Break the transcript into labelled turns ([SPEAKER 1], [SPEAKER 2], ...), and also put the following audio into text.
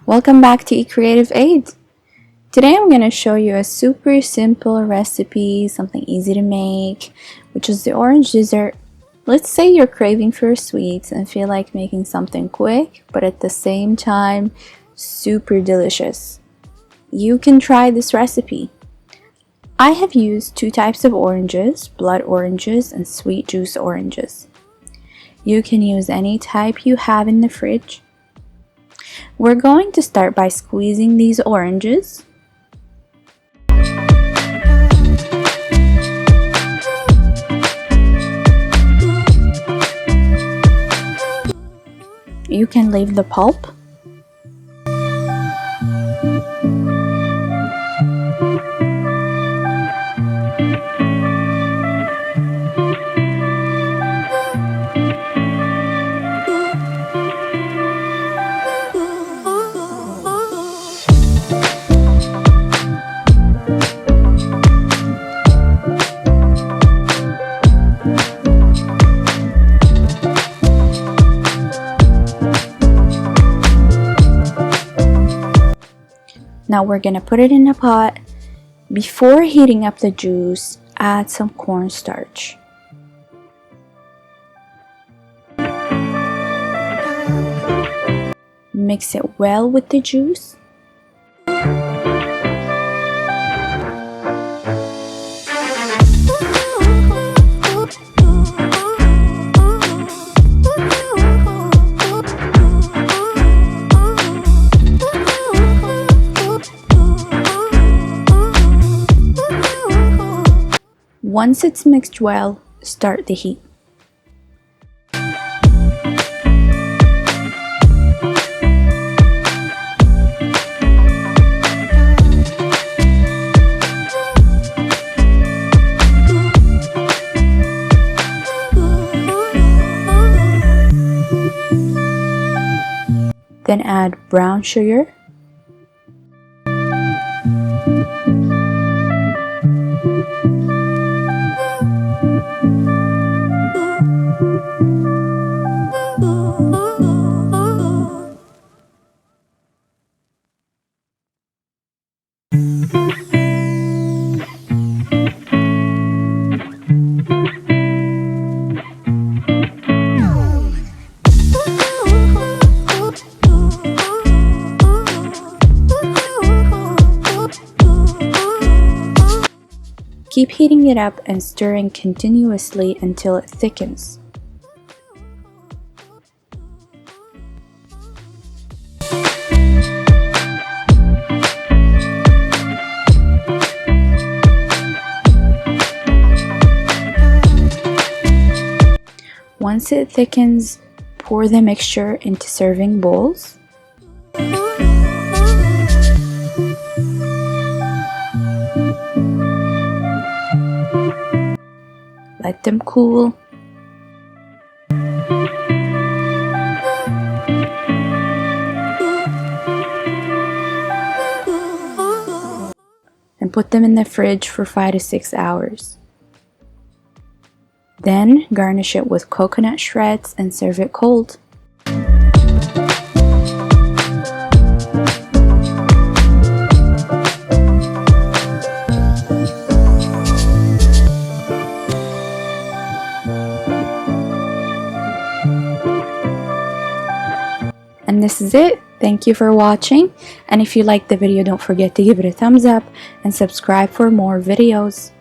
[SPEAKER 1] Welcome back to eCreativeAid. Today I'm going to show you a super simple recipe, something easy to make, which is the orange dessert. Let's say you're craving for sweets and feel like making something quick, but at the same time, super delicious. You can try this recipe. I have used two types of oranges, blood oranges and sweet juice oranges. You can use any type you have in the fridge. We're going to start by squeezing these oranges. You can leave the pulp. Now we're gonna put it in a pot. Before heating up the juice, add some cornstarch. Mix it well with the juice. Once it's mixed well, start the heat. Then add brown sugar, keep heating it up and stirring continuously until it thickens. Once it thickens, pour the mixture into serving bowls. Let them cool. And put them in the fridge for 5 to 6 hours. Then garnish it with coconut shreds and serve it cold. And this is it. Thank you for watching. And if you liked the video, don't forget to give it a thumbs up and subscribe for more videos.